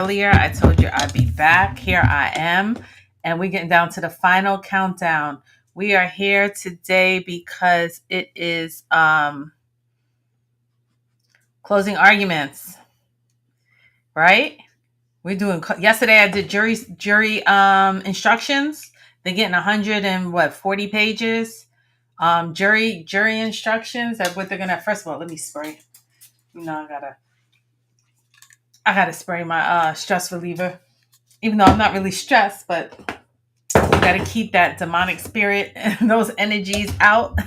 Earlier, I told you I'd be back. Here I am. And we're getting down to the final countdown. We are here today because it is closing arguments, right? We're doing yesterday I did jury instructions. They're getting 40 pages. Jury instructions that what they're gonna first of all, let me spray. You know, I gotta spray my stress reliever. Even though I'm not really stressed, but you gotta keep that demonic spirit and those energies out.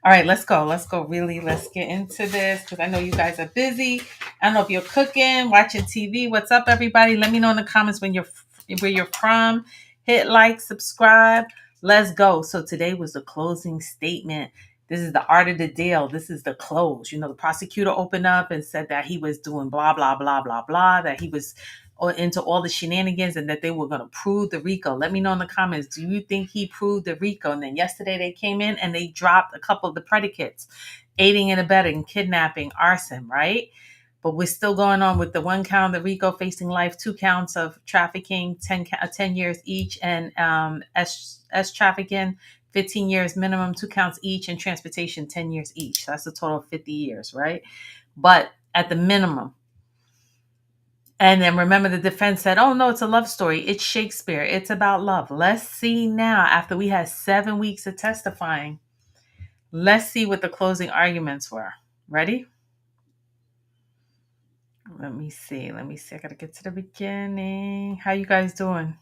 All right, let's go. Let's go. Really, let's get into this because I know you guys are busy. I don't know if you're cooking, watching TV. What's up, everybody? Let me know in the comments where you're from. Hit like, subscribe. Let's go. So today was the closing statement. This is the art of the deal. This is the close. You know, the prosecutor opened up and said that he was doing blah, blah, blah, blah, blah, that he was into all the shenanigans and that they were going to prove the RICO. Let me know in the comments. Do you think he proved the RICO? And then yesterday they came in and they dropped a couple of the predicates, aiding and abetting, kidnapping, arson, right? But we're still going on with the one count of the RICO facing life, 2 counts of trafficking, 10 years each, and S trafficking, 15 years minimum, 2 counts each, and transportation, 10 years each. So that's a total of 50 years, right? But at the minimum. And then remember the defense said, oh, no, it's a love story. It's Shakespeare. It's about love. Let's see now, after we had 7 weeks of testifying, let's see what the closing arguments were. Ready? Let me see. I got to get to the beginning. How you guys doing?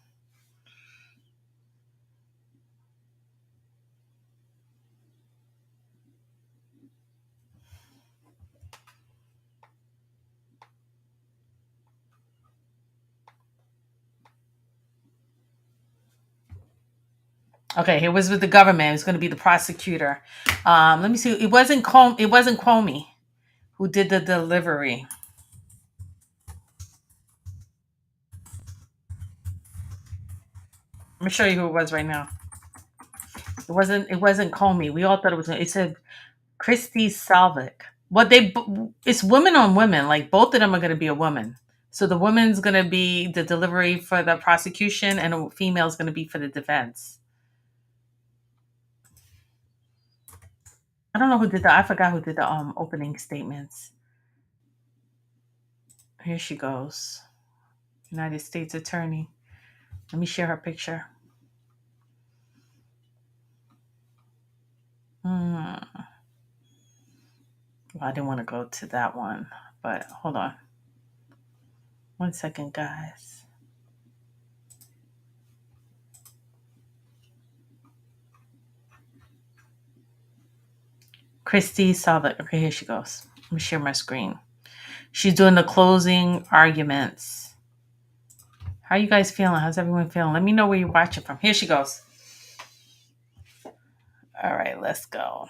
Okay, here was with the government. It was going to be the prosecutor. Let me see. It wasn't Comey who did the delivery. I'm gonna show you who it was right now. It wasn't Comey. We all thought it was. It said Christy Salvik. It's women on women. Like both of them are going to be a woman. So the woman's going to be the delivery for the prosecution, and a female's going to be for the defense. I don't know who did that. I forgot who did the opening statements. Here she goes. United States Attorney. Let me share her picture. Well, I didn't want to go to that one, but hold on. 1 second, guys. Christy Salvik. Okay, here she goes. Let me share my screen. She's doing the closing arguments. How you guys feeling? How's everyone feeling? Let me know where you're watching from. Here she goes. All right, let's go.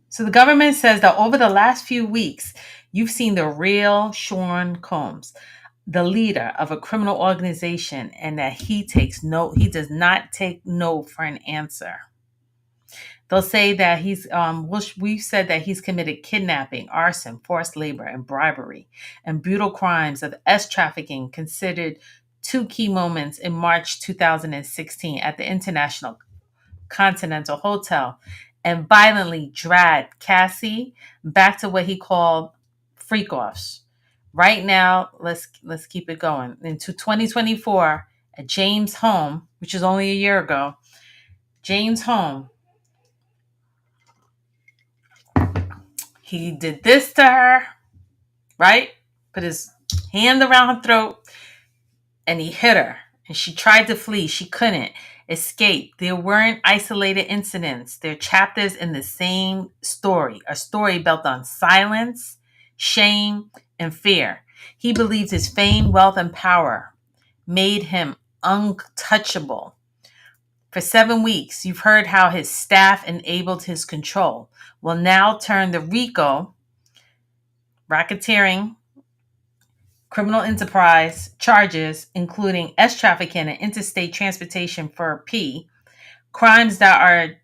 So the government says that over the last few weeks, you've seen the real Sean Combs, the leader of a criminal organization, and that he does not take no for an answer. They'll say that we've said that he's committed kidnapping, arson, forced labor, and bribery, and brutal crimes of S trafficking, considered 2 key moments in March 2016 at the International Continental Hotel, and violently dragged Cassie back to what he called freak-offs. Right now, let's keep it going. Into 2024, at James' home, which is only a year ago, James' home, he did this to her, right? Put his hand around her throat and he hit her. And she tried to flee. She couldn't escape. There weren't isolated incidents. They're chapters in the same story, a story built on silence, shame, and fear. He believed his fame, wealth, and power made him untouchable. For 7 weeks, you've heard how his staff enabled his control. Will now turn the RICO, racketeering, criminal enterprise charges, including S trafficking and interstate transportation for P, crimes that are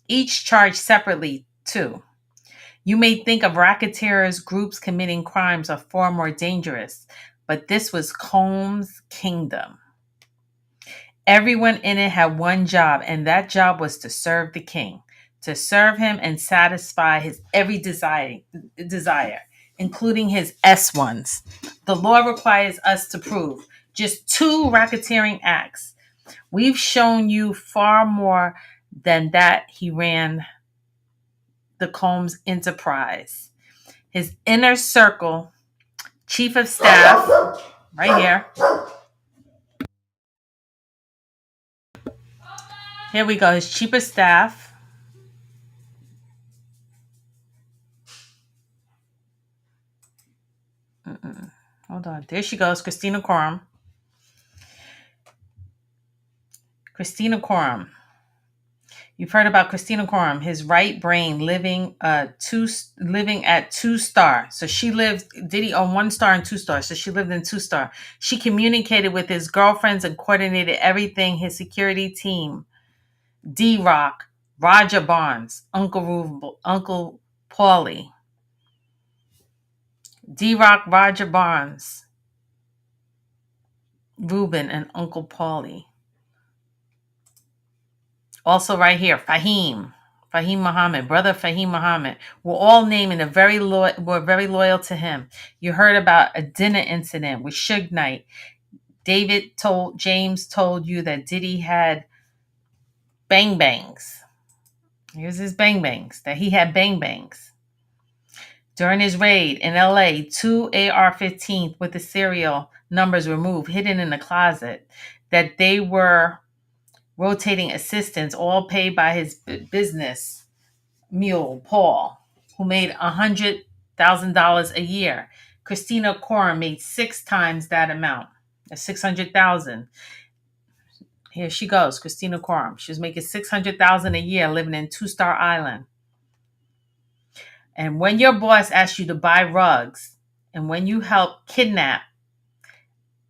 each charged separately too. You may think of racketeers groups committing crimes are far more dangerous, but this was Combs' kingdom. Everyone in it had one job, and that job was to serve the king, to serve him and satisfy his every desire, including his S ones. The law requires us to prove just two racketeering acts. We've shown you far more than that. He ran the Combs enterprise. His inner circle, chief of staff, right here. Here we go. His chief of staff. Hold on. There she goes. Christina Quorum. Christina Quorum. You've heard about Christina Quorum, his right brain living at 2-star. So she lived, Diddy on 1 star and 2 star. So she lived in 2 star. She communicated with his girlfriends and coordinated everything. His security team, D-Rock, Roger Barnes, Uncle Paulie. D-Rock, Roger Barnes, Ruben, and Uncle Paulie. Also right here, Fahim Muhammad, brother Fahim Muhammad, were all named and were very loyal to him. You heard about a dinner incident with Suge Knight. James told you that Diddy had bang bangs. Here's his bang bangs, that he had bang bangs. During his raid in LA, 2 AR-15 with the serial numbers removed, hidden in the closet, that they were rotating assistants, all paid by his business mule, Paul, who made $100,000 a year. Christina Quorum made 6 times that amount, $600,000. Here she goes, Christina Quorum. She was making $600,000 a year living in 2-Star Island. And when your boss asks you to buy rugs, and when you help kidnap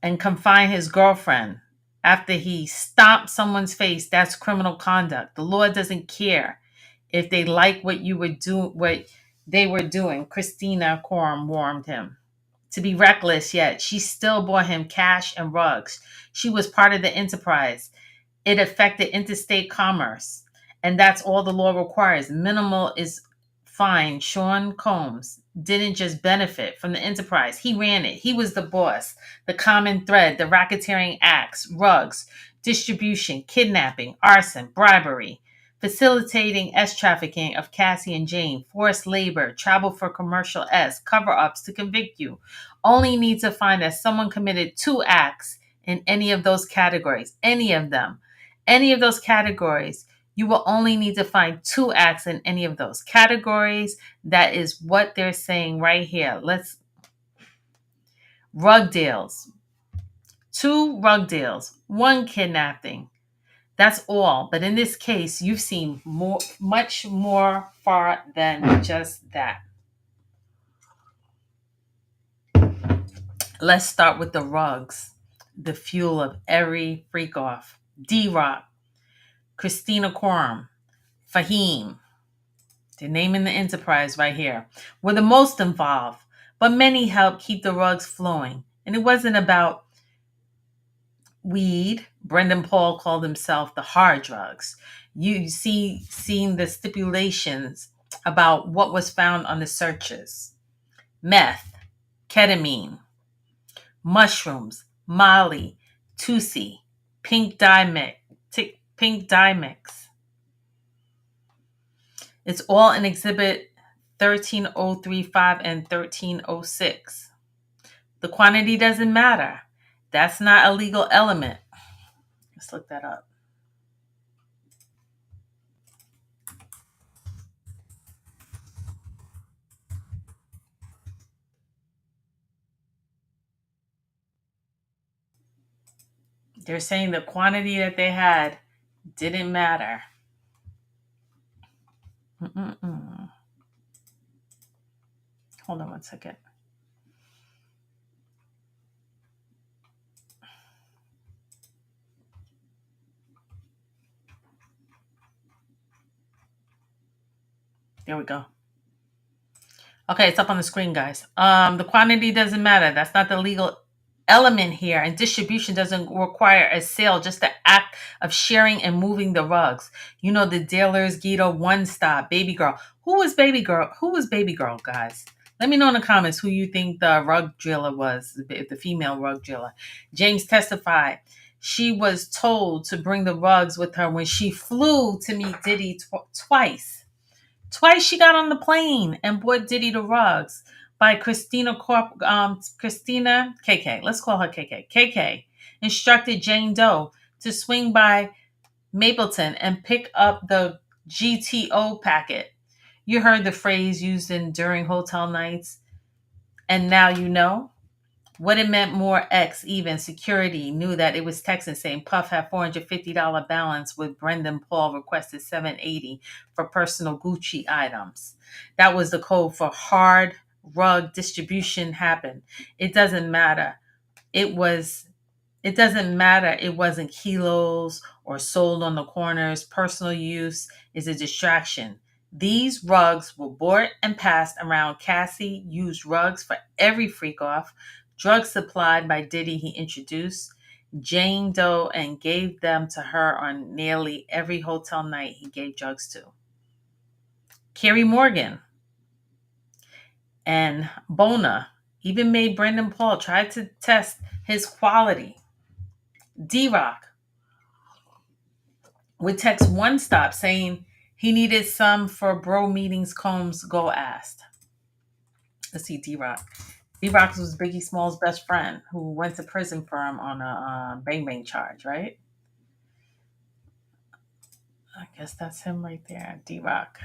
and confine his girlfriend after he stomped someone's face, that's criminal conduct. The law doesn't care if they like what they were doing. Christina Quorum warned him. To be reckless, yet she still bought him cash and rugs. She was part of the enterprise. It affected interstate commerce, and that's all the law requires. Minimal is fine. Sean Combs didn't just benefit from the enterprise. He ran it. He was the boss. The common thread, the racketeering acts, rugs, distribution, kidnapping, arson, bribery, facilitating S trafficking of Cassie and Jane, forced labor, travel for commercial S, cover-ups to convict you. Only need to find that someone committed 2 acts in any of those categories. Any of them. Any of those categories. You will only need to find 2 acts in any of those categories. That is what they're saying right here. Rug deals. 2 rug deals. 1 kidnapping. That's all. But in this case, you've seen much more far than just that. Let's start with the rugs. The fuel of every freak off. D-Rock, Christina Quorum, Fahim. They're naming the enterprise right here. Were the most involved, but many helped keep the rugs flowing. And it wasn't about weed. Brendan Paul called himself the hard drugs. You seeing the stipulations about what was found on the searches. Meth, ketamine, mushrooms, Molly, Tusi, pink dye mix. It's all in Exhibit 13035 and 1306. The quantity doesn't matter. That's not a legal element. Let's look that up. They're saying the quantity that they had didn't matter. Hold on one second. There we go. Okay, it's up on the screen, guys. The quantity doesn't matter. That's not the legal element here. And distribution doesn't require a sale, just the act of sharing and moving the rugs. You know, the dealers, Gita, One Stop, Baby Girl. Who was Baby Girl? Who was Baby Girl, guys? Let me know in the comments who you think the rug driller was, the female rug driller. James testified. She was told to bring the rugs with her when she flew to meet Diddy twice. Twice she got on the plane and bought Diddy the rugs by Christina KK. Let's call her KK. KK instructed Jane Doe to swing by Mapleton and pick up the GTO packet. You heard the phrase used in during hotel nights, and now you know. What it meant more X even security knew that it was texting saying Puff had $450 balance with Brendan Paul requested 780 for personal Gucci items. That was the code for hard rug distribution happened. It doesn't matter. It was it doesn't matter. It wasn't kilos or sold on the corners. Personal use is a distraction. These rugs were bought and passed around. Cassie used rugs for every freak off. Drugs supplied by Diddy, he introduced Jane Doe and gave them to her on nearly every hotel night he gave drugs to. Carrie Morgan and Bona even made Brendan Paul try to test his quality. D-Rock would text One Stop saying he needed some for bro meetings. Combs go asked. Let's see, D-Rock. D-Rock was Biggie Small's best friend who went to prison for him on a bang bang charge, right? I guess that's him right there, D-Rock.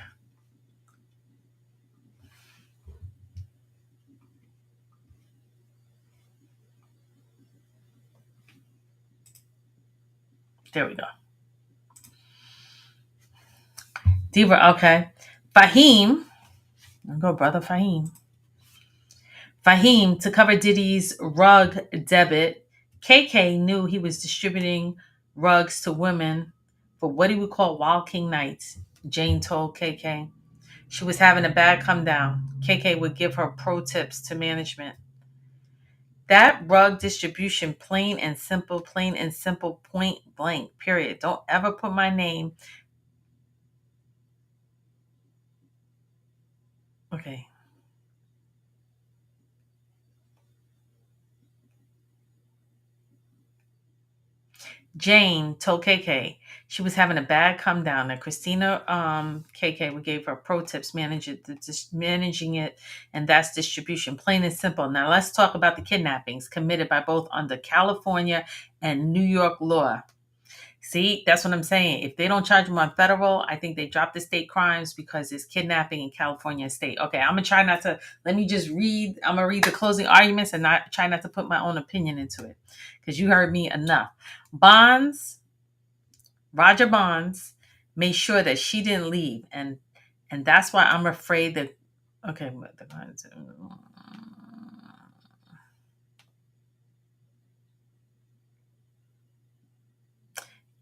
There we go. D-Rock, okay. Fahim, go brother Fahim. Fahim, to cover Diddy's rug debit, KK knew he was distributing rugs to women for what he would call Wild King nights. Jane told KK. She was having a bad come down. KK would give her pro tips to management. That rug distribution, plain and simple, point blank, period. Don't ever put my name. Okay. Jane told KK she was having a bad come down, and Christina KK would give her pro tips managing it, and that's distribution, plain and simple. Now let's talk about the kidnappings committed by both under California and New York law. See, that's what I'm saying. If they don't charge them on federal, I think they drop the state crimes because it's kidnapping in California state. Okay, I'm gonna try not to. Let me just read. I'm gonna read the closing arguments and not try not to put my own opinion into it because you heard me enough. Bonds, Roger Bonds, made sure that she didn't leave, and that's why I'm afraid that. Okay, but the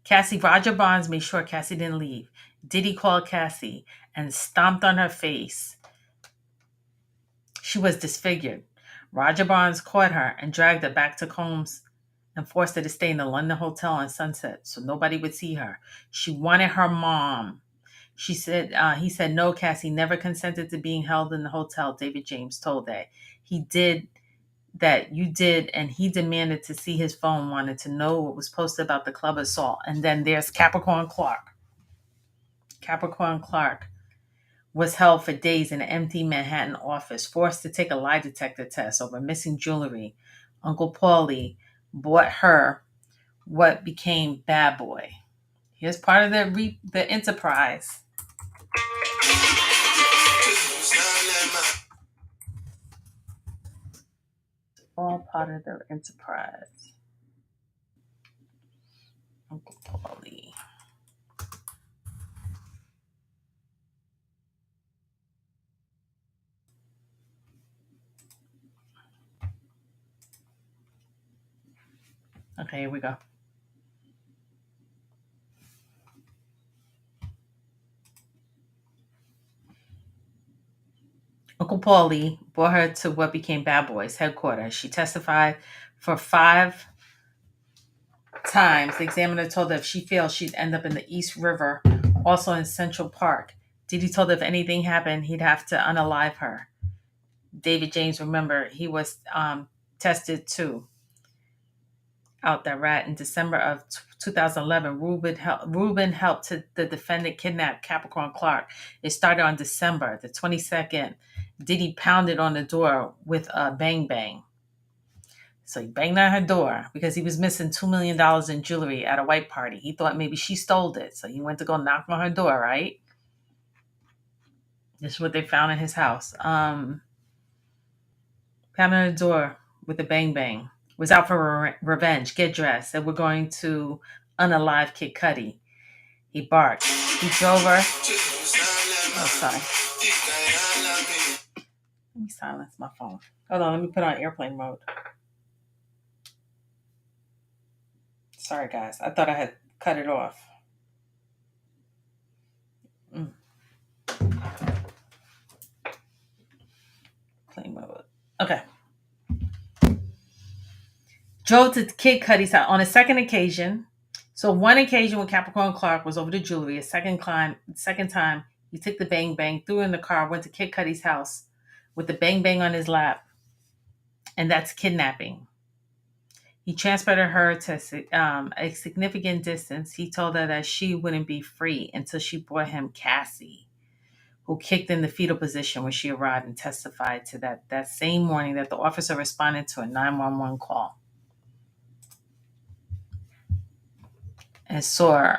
Cassie, Roger Bonds made sure Cassie didn't leave. Diddy called Cassie and stomped on her face. She was disfigured. Roger Barnes caught her and dragged her back to Combs and forced her to stay in the London Hotel on Sunset so nobody would see her. She wanted her mom. He said, no, Cassie never consented to being held in the hotel. David James told that. He did that you did, and he demanded to see his phone, wanted to know what was posted about the club assault. And then there's Capricorn Clark. Capricorn Clark was held for days in an empty Manhattan office, forced to take a lie detector test over missing jewelry. Uncle Paulie bought her what became Bad Boy. Here's part of the enterprise. All part of the enterprise. Uncle Paulie. Okay, here we go. Uncle Paulie brought her to what became Bad Boys headquarters. She testified for 5 times. The examiner told her if she failed, she'd end up in the East River, also in Central Park. Diddy told her if anything happened, he'd have to unalive her. David James, remember, he was tested too out that rat in December of 2011. Ruben helped the defendant kidnap Capricorn Clark. It started on December the 22nd. Diddy pounded on the door with a bang bang. So he banged on her door because he was missing $2 million in jewelry at a white party. He thought maybe she stole it. So he went to go knock on her door, right? This is what they found in his house. Pounded on the door with a bang bang. Was out for revenge. Get dressed. Said we're going to unalive Kid Cudi. He barked. He drove her. Oh, sorry. Let me silence my phone. Hold on. Let me put on airplane mode. Sorry, guys. I thought I had cut it off. Plane mode. Okay. Drove to Kid Cudi's house on a second occasion. So one occasion when Capricorn Clark was over the jewelry, a second time, he took the bang bang, threw it in the car, went to Kid Cudi's house with the bang bang on his lap, and that's kidnapping. He transported her to a significant distance. He told her that she wouldn't be free until she brought him Cassie, who kicked in the fetal position when she arrived and testified to that same morning that the officer responded to a 911 call and saw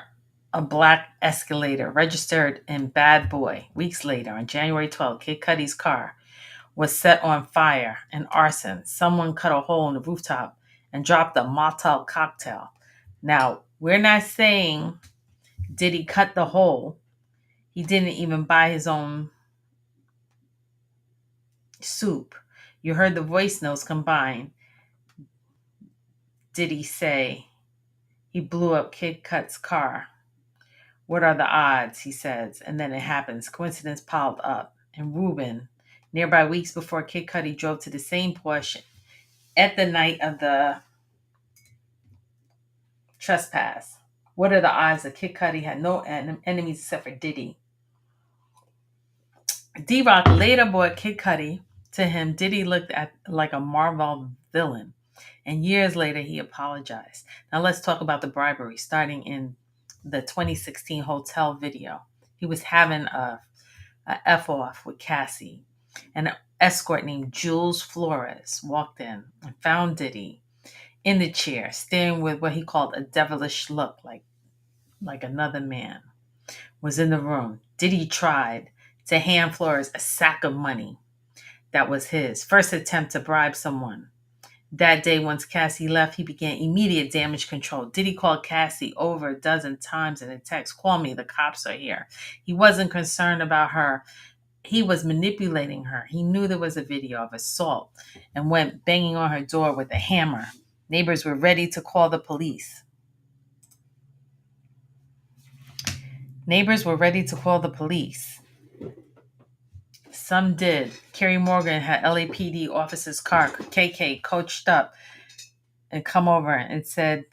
a black Escalator registered in Bad Boy. Weeks later, on January 12th, Kid Cudi's car was set on fire and arson. Someone cut a hole in the rooftop and dropped a Molotov cocktail. Now, we're not saying did he cut the hole. He didn't even buy his own soup. You heard the voice notes combined. Did he say he blew up Kid Cut's car? What are the odds, he says, and then it happens. Coincidence piled up. And Ruben, nearby weeks before Kid Cudi drove to the same Porsche at the night of the trespass. What are the odds that Kid Cudi had no enemies except for Diddy? D-Rock later brought Kid Cudi to him. Diddy looked like a Marvel villain. And years later, he apologized. Now let's talk about the bribery, starting in the 2016 hotel video. He was having a F-off with Cassie. And an escort named Jules Flores walked in and found Diddy in the chair, staring with what he called a devilish look, like another man was in the room. Diddy tried to hand Flores a sack of money that was his. First attempt to bribe someone. That day, once Cassie left, he began immediate damage control. Diddy called Cassie over a dozen times in a text, "Call me, the cops are here." He wasn't concerned about her. He was manipulating her. He knew there was a video of assault and went banging on her door with a hammer. Neighbors were ready to call the police. Some did. Carrie Morgan had LAPD officer's car, KK, coached up and come over and said,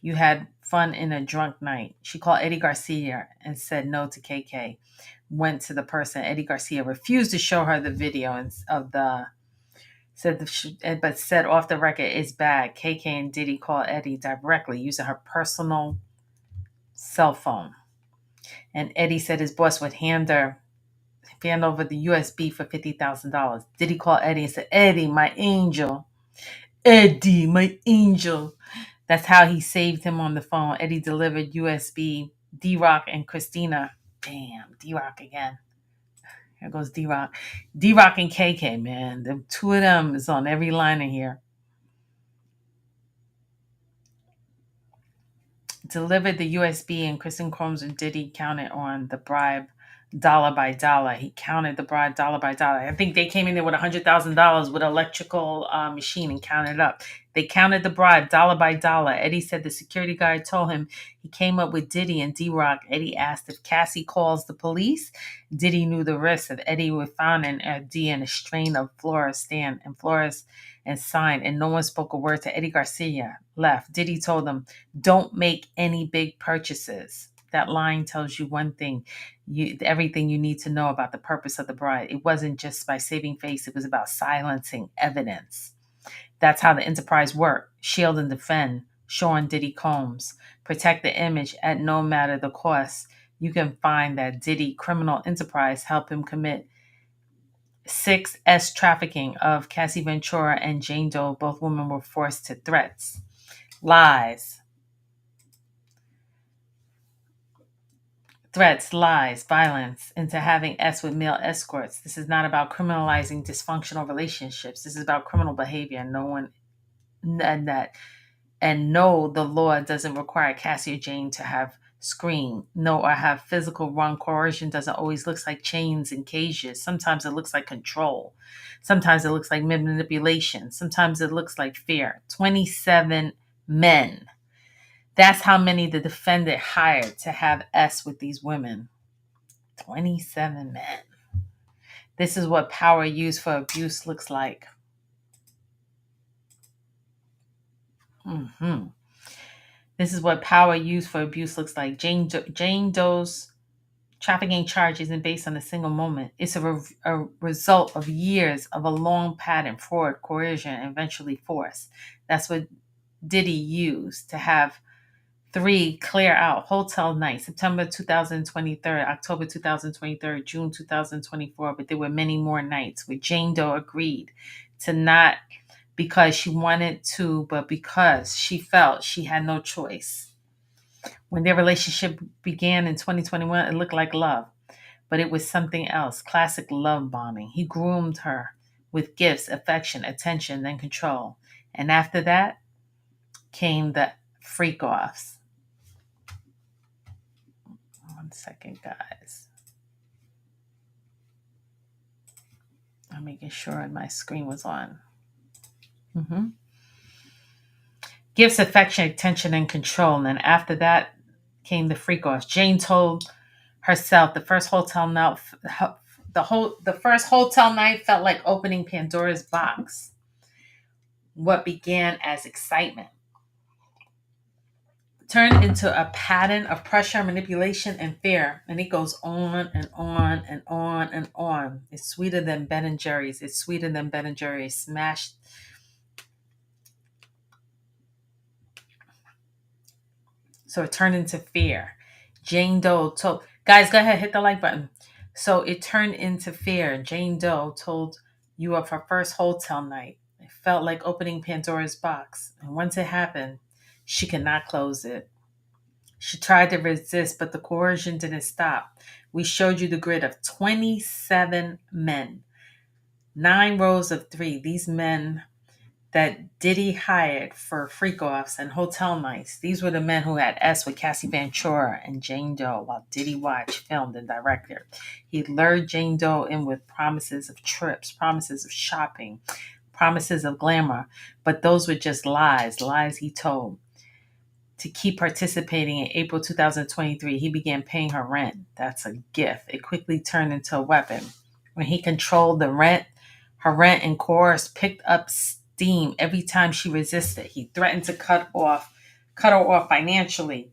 "You had fun in a drunk night." She called Eddie Garcia and said no to KK. Went to the person. Eddie Garcia refused to show her the video but said off the record, "It's bad." KK and Diddy called Eddie directly using her personal cell phone. And Eddie said his boss would hand over the USB for $50,000. Diddy called Eddie and said, "Eddie, my angel. Eddie, my angel." That's how he saved him on the phone. Eddie delivered USB. D-Rock and Christina. Damn, D-Rock again. Here goes D-Rock. D-Rock and KK, man. The two of them is on every line in here. Delivered the USB, and Kristen Combs and Diddy counted on the bribe dollar by dollar. He counted the bride dollar by dollar. I think they came in there with $100,000 with an electrical machine and counted up. They counted the bribe dollar by dollar. Eddie said the security guard told him he came up with Diddy and D-Rock. Eddie asked if Cassie calls the police. Diddy knew the risk if Eddie were found in a D and a strain of Flores stand and Flores and signed, and no one spoke a word to Eddie Garcia. Left. Diddy told them, "Don't make any big purchases." That line tells you one thing, everything you need to know about the purpose of the bride. It wasn't just by saving face, it was about silencing evidence. That's how the enterprise worked. Shield and defend. Sean Diddy Combs. Protect the image at no matter the cost. You can find that Diddy criminal enterprise helped him commit 6S trafficking of Cassie Ventura and Jane Doe. Both women were forced to threats. Lies. Threats, lies, violence into having S with male escorts. This is not about criminalizing dysfunctional relationships. This is about criminal behavior. No, the law doesn't require Cassie or Jane to have scream, no, or have physical wrong. Coercion doesn't always look like chains and cages. Sometimes it looks like control. Sometimes it looks like manipulation. Sometimes it looks like fear. 27 men. That's how many the defendant hired to have S with these women. 27 men. This is what power used for abuse looks like. This is what power used for abuse looks like. Jane Doe's trafficking charge isn't based on a single moment. It's a result of years of a long pattern: fraud, coercion, and eventually force. That's what Diddy used to have 3 clear out hotel nights: September 2023, October 2023, June 2024. But there were many more nights where Jane Doe agreed to not because she wanted to, but because she felt she had no choice. When their relationship began in 2021, it looked like love, but it was something else. Classic love bombing. He groomed her with gifts, affection, attention, and control. And after that came the freak offs. One second, guys. I'm making sure my screen was on. Gifts, affection, attention, and control. And then after that came the freak offs. Jane told herself the first hotel night felt like opening Pandora's box. What began as excitement turned into a pattern of pressure, manipulation, and fear. And it goes on and on and on and on. It's sweeter than Ben and Jerry's. It's sweeter than Ben and Jerry's. Smashed. So it turned into fear. Jane Doe told, guys, go ahead, hit the like button. So it turned into fear. Jane Doe told you of her first hotel night. It felt like opening Pandora's box. And once it happened, she could not close it. She tried to resist, but the coercion didn't stop. We showed you the grid of 27 men, 9 rows of 3. These men that Diddy hired for freak-offs and hotel nights. These were the men who had S with Cassie Ventura and Jane Doe while Diddy watched, filmed, and directed. He lured Jane Doe in with promises of trips, promises of shopping, promises of glamour, but those were just lies he told. To keep participating in April 2023, he began paying her rent. That's a gift. It quickly turned into a weapon. When he controlled her rent and coerced picked up steam every time she resisted. He threatened to cut her off financially.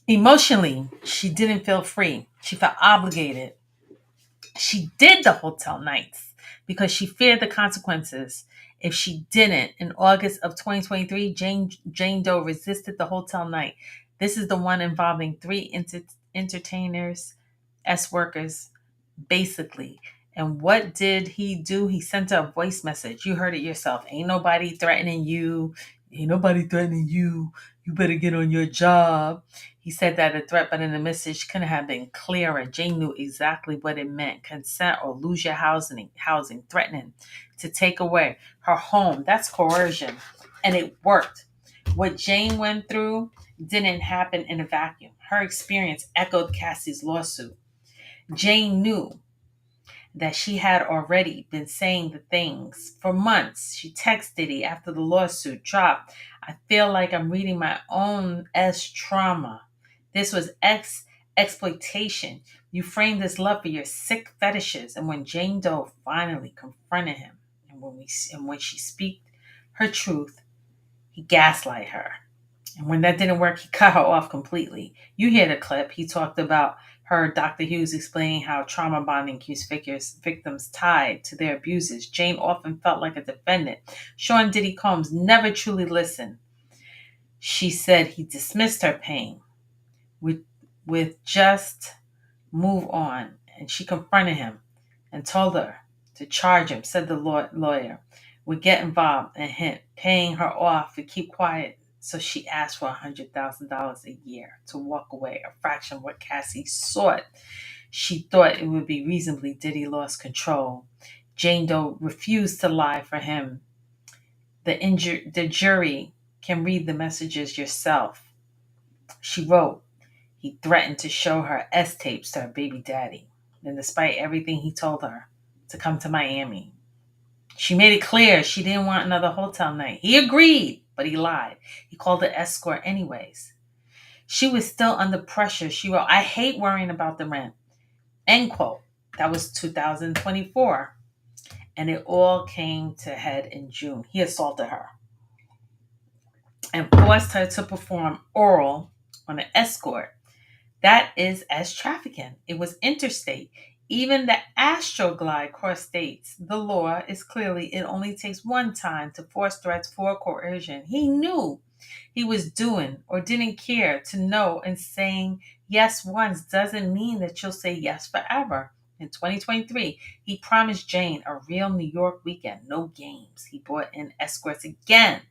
Emotionally, she didn't feel free. She felt obligated. She did the hotel nights because she feared the consequences. If she didn't, in August of 2023, Jane Doe resisted the hotel night. This is the one involving 3 entertainers, S workers, basically. And what did he do? He sent her a voice message. You heard it yourself. Ain't nobody threatening you. Ain't nobody threatening you. You better get on your job. He said that a threat, but in the message couldn't have been clearer. Jane knew exactly what it meant. Consent or lose your housing, threatening to take away her home. That's coercion. And it worked. What Jane went through didn't happen in a vacuum. Her experience echoed Cassie's lawsuit. Jane knew that she had already been saying the things for months. She texted Diddy after the lawsuit dropped. I feel like I'm reading my own trauma. This was exploitation. You framed this love for your sick fetishes. And when Jane Doe finally confronted him, and when she speak her truth, he gaslight her. And when that didn't work, he cut her off completely. You hear the clip. He talked about her, Dr. Hughes, explaining how trauma bonding keeps victims tied to their abusers. Jane often felt like a defendant. Sean Diddy Combs never truly listened. She said he dismissed her pain with just move on. And she confronted him and told her to charge him, said the lawyer, would get involved and hint, paying her off to keep quiet. So she asked for $100,000 a year to walk away, a fraction of what Cassie sought. She thought it would be reasonably. Diddy lost control. Jane Doe refused to lie for him. The jury can read the messages yourself. She wrote, he threatened to show her S tapes to her baby daddy. And despite everything he told her, to come to Miami. She made it clear she didn't want another hotel night. He agreed, but he lied. He called her escort anyways. She was still under pressure. She wrote, I hate worrying about the rent. End quote. That was 2024. And it all came to head in June. He assaulted her and forced her to perform oral on an escort. That is as trafficking. It was interstate. Even the Astroglide cross states. The law is clearly it only takes one time to force threats for coercion. He knew he was doing or didn't care to know, and saying yes once doesn't mean that you'll say yes forever. In 2023, he promised Jane a real New York weekend, no games. He brought in escorts again.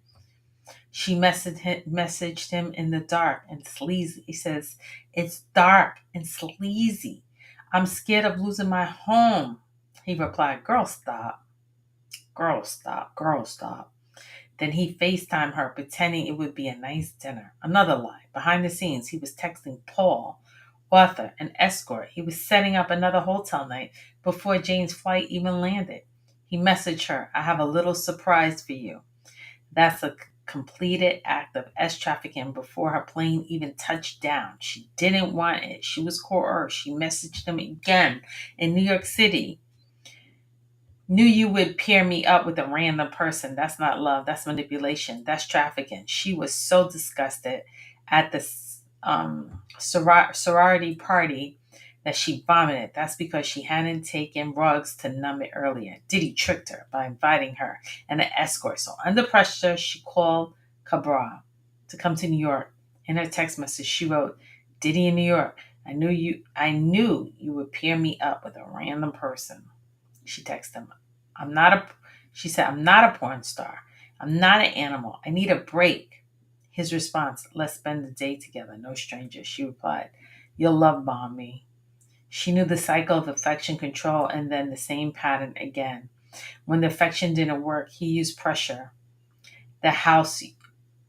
She messaged him in the dark and sleazy. He says, it's dark and sleazy. I'm scared of losing my home. He replied, girl, stop. Girl, stop. Girl, stop. Then he FaceTimed her, pretending it would be a nice dinner. Another lie. Behind the scenes, he was texting Paul, Arthur, an escort. He was setting up another hotel night before Jane's flight even landed. He messaged her, I have a little surprise for you. That's a completed act of trafficking before her plane even touched down. She didn't want it. She was coerced. She messaged him again in New York City. Knew you would pair me up with a random person. That's not love. That's manipulation. That's trafficking. She was so disgusted at the sorority party that she vomited. That's because she hadn't taken rugs to numb it earlier. Diddy tricked her by inviting her and an escort. So under pressure, she called Cabral to come to New York. In her text message, she wrote, Diddy in New York. I knew you would pair me up with a random person. She texted him, she said, I'm not a porn star. I'm not an animal. I need a break. His response, let's spend the day together. No stranger. She replied, you'll love bomb me. She knew the cycle of affection control and then the same pattern again. When the affection didn't work, he used pressure. The house,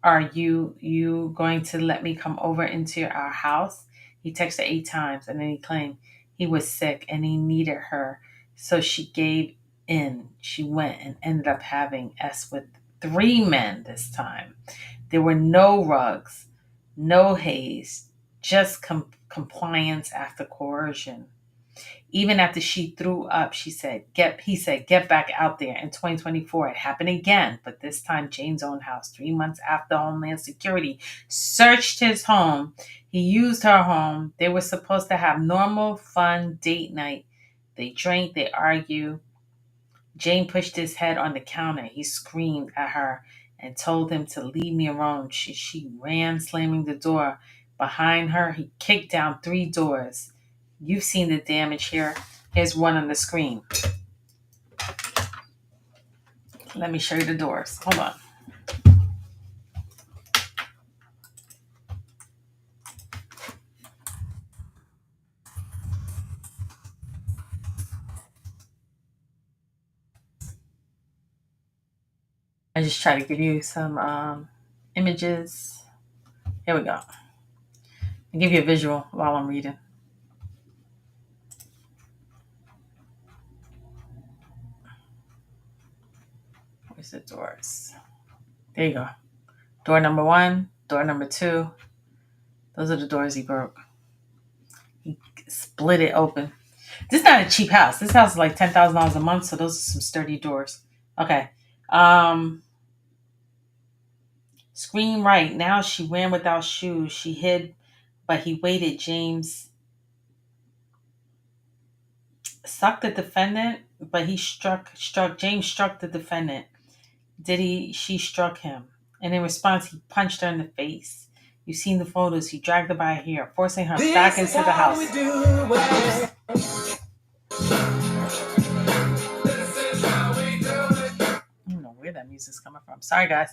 are you going to let me come over into our house? He texted 8 times and then he claimed he was sick and he needed her. So she gave in. She went and ended up having S with 3 men this time. There were no rugs, no haze, just compliance after coercion. Even after she threw up, he said, get back out there. In 2024, it happened again, but this time Jane's own house. 3 months after Homeland Security searched his home, he used her home. They were supposed to have normal, fun date night. They drank, they argued. Jane pushed his head on the counter. He screamed at her and told him to leave me alone. She ran, slamming the door behind her. He kicked down 3 doors. You've seen the damage here. Here's one on the screen. Let me show you the doors. Hold on. I just try to give you some images. Here we go. I'll give you a visual while I'm reading. the doors? There you go. Door number 1, door number 2. Those are the doors he broke. He split it open. This is not a cheap house. This house is like $10,000 a month, so those are some sturdy doors. Okay. Scream right. Now she ran without shoes. She hid, but he waited. James sucked the defendant, but he James struck the defendant. She struck him. And in response, he punched her in the face. You've seen the photos. He dragged her by her hair, forcing her back into the house. I don't know where that music's coming from. Sorry, guys.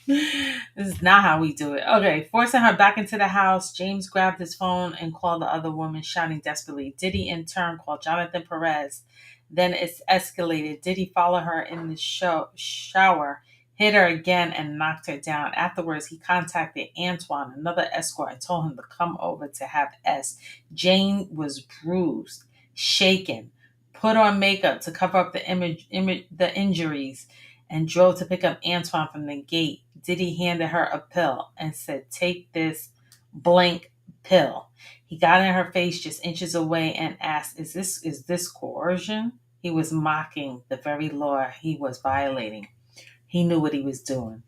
This is not how we do it. Okay, forcing her back into the house, James grabbed his phone and called the other woman, shouting desperately. Diddy, in turn, called Jonathan Perez. Then it's escalated. Diddy followed her in the shower, hit her again, and knocked her down. Afterwards, he contacted Antoine, another escort, and told him to come over to have S. Jane was bruised, shaken, put on makeup to cover up the injuries, and drove to pick up Antoine from the gate. Diddy handed her a pill and said, "Take this blank pill." He got in her face just inches away and asked, Is this coercion? He was mocking the very law he was violating. He knew what he was doing,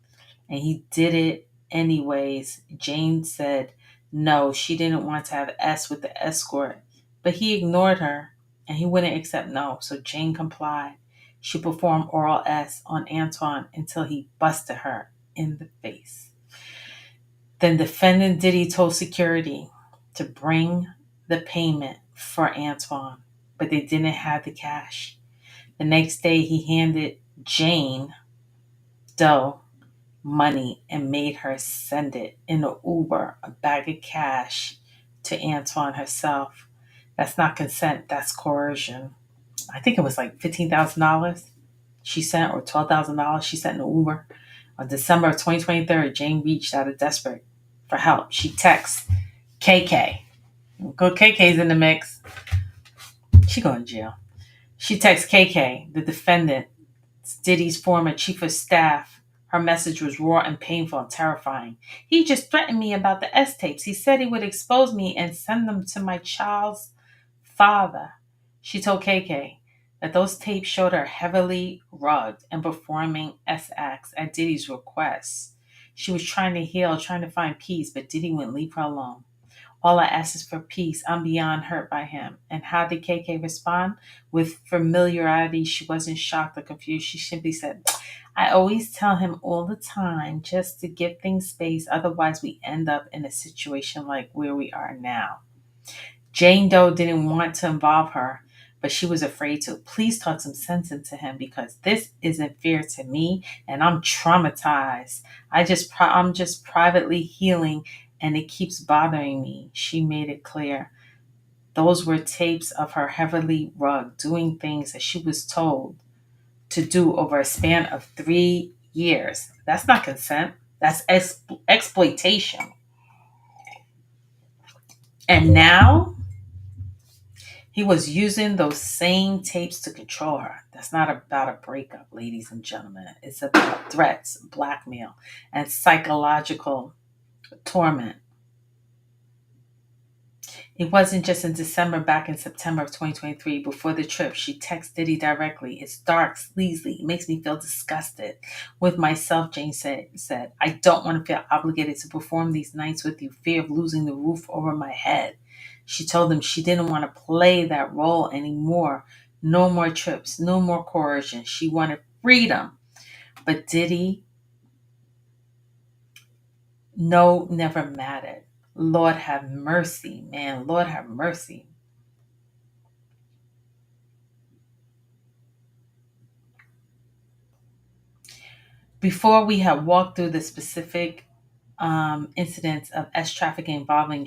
and he did it anyways. Jane said no, she didn't want to have S with the escort, but he ignored her, and he wouldn't accept no, so Jane complied. She performed oral S on Antoine until he busted her in the face. Then defendant Diddy told security to bring the payment for Antoine, but they didn't have the cash. The next day, he handed Jane Doe money and made her send it in an Uber, a bag of cash, to Antoine herself. That's not consent, that's coercion. I think it was like $15,000 she sent, or $12,000 she sent in an Uber. On December of 2023, Jane reached out of desperate for help. She texts KK. Good KK's in the mix. She going to jail. She texts KK, the defendant, Diddy's former chief of staff. Her message was raw and painful and terrifying. He just threatened me about the S tapes. He said he would expose me and send them to my child's father. She told KK that those tapes showed her heavily rugged and performing S acts at Diddy's request. She was trying to heal, trying to find peace, but Diddy wouldn't leave her alone. All I ask is for peace. I'm beyond hurt by him. And how did KK respond? With familiarity. She wasn't shocked or confused. She simply said, I always tell him all the time just to give things space. Otherwise, we end up in a situation like where we are now. Jane Doe didn't want to involve her, but she was afraid to. Please talk some sense into him, because this isn't fair to me and I'm traumatized. I'm just privately healing and it keeps bothering me. She made it clear. Those were tapes of her heavily rugged, doing things that she was told to do over a span of 3 years. That's not consent. That's exploitation. And now he was using those same tapes to control her. That's not about a breakup, ladies and gentlemen. It's about threats, blackmail, and psychological torment. It wasn't just in December, back in September of 2023, before the trip, she texted Diddy directly. It's dark, sleazy. It makes me feel disgusted with myself, Jane said. I don't want to feel obligated to perform these nights with you, fear of losing the roof over my head. She told him she didn't want to play that role anymore. No more trips, no more coercion. She wanted freedom. But Diddy, no, never mattered. Lord have mercy, man. Lord have mercy. Before we have walked through the specific incidents of S trafficking involving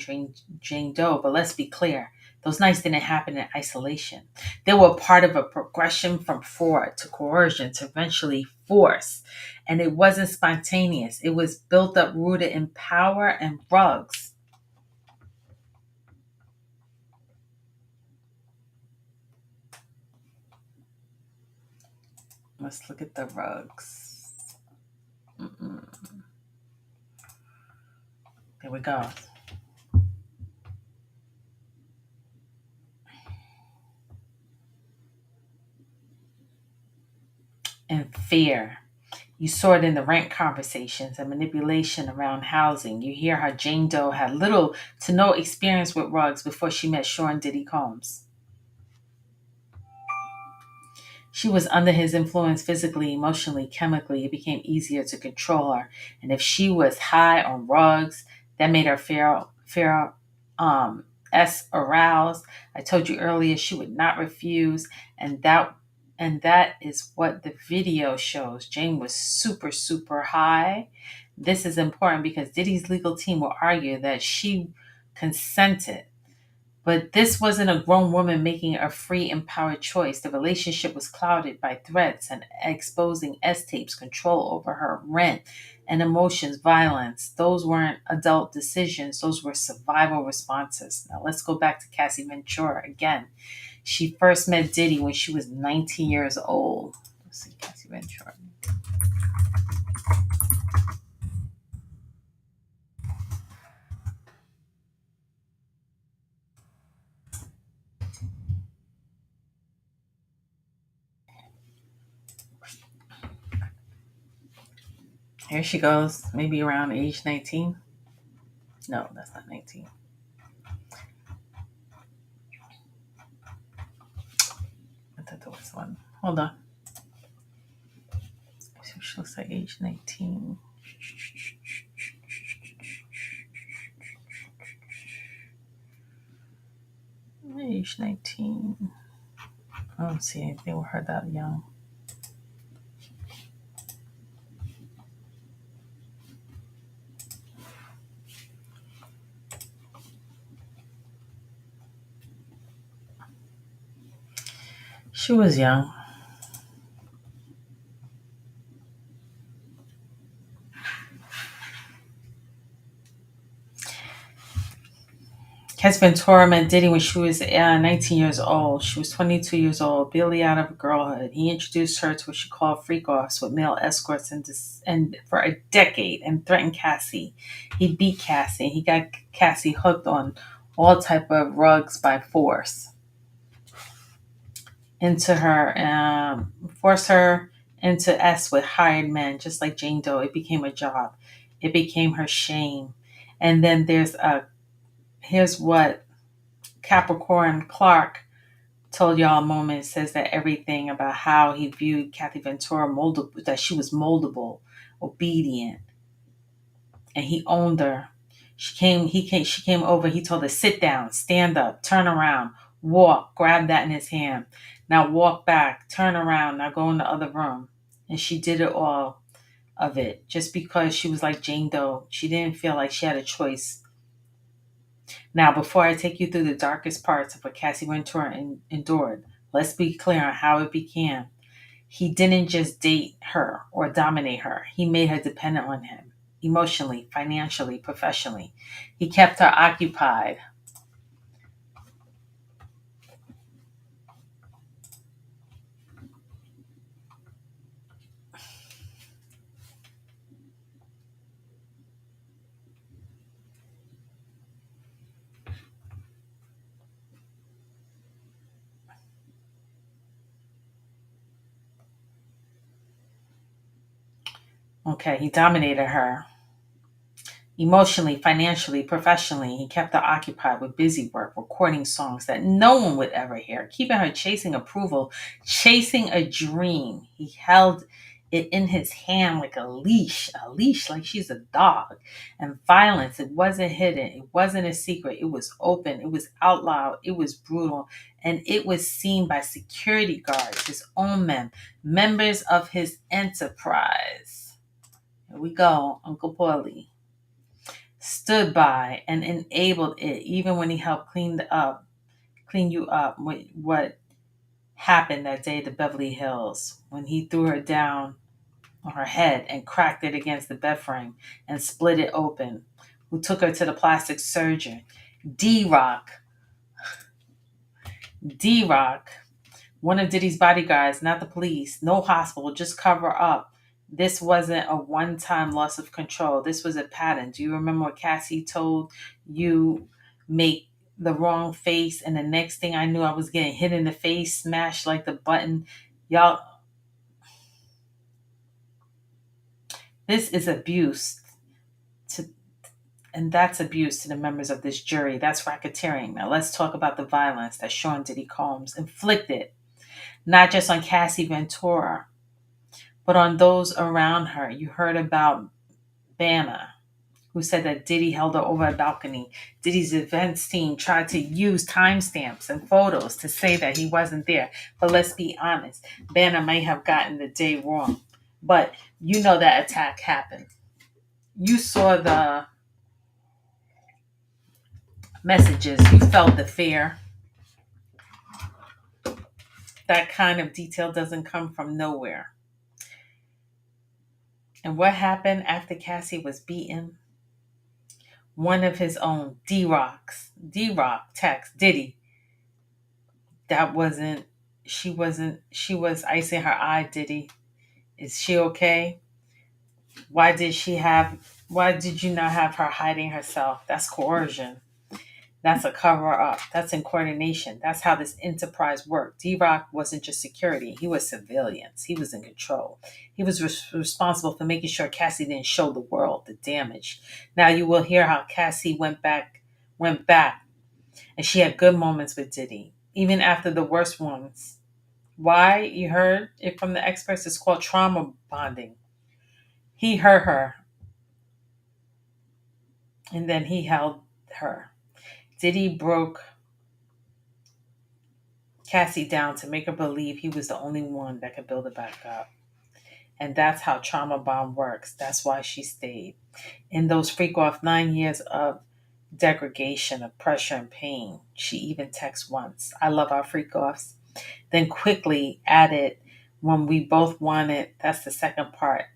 Jane Doe, but let's be clear, those nights didn't happen in isolation. They were part of a progression from fraud to coercion to eventually force. And it wasn't spontaneous. It was built up, rooted in power and rugs. Let's look at the rugs. Mm-mm. There we go. And fear. You saw it in the rent conversations and manipulation around housing. You hear how Jane Doe had little to no experience with rugs before she met Sean Diddy Combs. She was under his influence physically, emotionally, chemically. It became easier to control her. And if she was high on rugs, that made her aroused. I told you earlier she would not refuse, and that is what the video shows. Jane was super, super high. This is important because Diddy's legal team will argue that she consented. But this wasn't a grown woman making a free, empowered choice. The relationship was clouded by threats and exposing S tapes, control over her rent, and emotions, violence. Those weren't adult decisions, those were survival responses. Now let's go back to Cassie Ventura again. She first met Diddy when she was 19 years old. Let's see, Cassie Ventura. Here she goes, maybe around age 19. No, that's not 19. I thought there was one. Hold on. She looks like age 19. Age 19. I don't see anything with her that young. She was young. Cassie Ventura met Diddy when she was 19 years old. She was 22 years old, barely out of girlhood. He introduced her to what she called freak-offs with male escorts and for a decade and threatened Cassie. He beat Cassie. He got Cassie hooked on all type of rugs by force into her, force her into S with hired men, just like Jane Doe. It became a job. It became her shame. And then here's what Capricorn Clark told y'all a moment. Says that everything about how he viewed Kathy Ventura moldable, that she was moldable, obedient, and he owned her. She came over, he told her, sit down, stand up, turn around, walk, grab that in his hand. Now walk back, turn around, now go in the other room. And she did it all of it just because she was like Jane Doe. She didn't feel like she had a choice. Now, before I take you through the darkest parts of what Cassie Ventura endured, let's be clear on how it began. He didn't just date her or dominate her. He made her dependent on him, emotionally, financially, professionally. He kept her occupied. Okay, he dominated her. Emotionally, financially, professionally, he kept her occupied with busy work, recording songs that no one would ever hear, keeping her chasing approval, chasing a dream. He held it in his hand like a leash like she's a dog. And violence, it wasn't hidden, it wasn't a secret, it was open, it was out loud, it was brutal, and it was seen by security guards, his own men, members of his enterprise. Here we go, Uncle Paulie stood by and enabled it even when he helped clean you up with what happened that day at the Beverly Hills when he threw her down on her head and cracked it against the bed frame and split it open, who took her to the plastic surgeon D-Rock One of Diddy's bodyguards, not the police, no hospital, just cover up. This wasn't a one time loss of control. This was a pattern. Do you remember what Cassie told you? Make the wrong face, and the next thing I knew, I was getting hit in the face, smashed like the button. Y'all, this is abuse. To, and that's abuse to the members of this jury. That's racketeering. Now let's talk about the violence that Sean Diddy Combs inflicted, not just on Cassie Ventura, but on those around her. You heard about Banna, who said that Diddy held her over a balcony. Diddy's events team tried to use timestamps and photos to say that he wasn't there. But let's be honest, Banna may have gotten the day wrong. But you know that attack happened. You saw the messages, you felt the fear. That kind of detail doesn't come from nowhere. And what happened after Cassie was beaten? One of his own, D-Rock text Diddy. That she was icing her eye, Diddy. Is she okay? Why did you not have her hiding herself? That's coercion. That's a cover up. That's in coordination. That's how this enterprise worked. D-Rock wasn't just security. He was civilians. He was in control. He was responsible for making sure Cassie didn't show the world the damage. Now you will hear how Cassie went back, and she had good moments with Diddy, even after the worst ones. Why? You heard it from the experts. It's called trauma bonding. He hurt her, and then he held her. Diddy broke Cassie down to make her believe he was the only one that could build her back up. And that's how trauma bond works. That's why she stayed. In those freak off 9 years of degradation, of pressure and pain, she even texted once, I love our freak offs. Then quickly added, when we both want it, that's the second part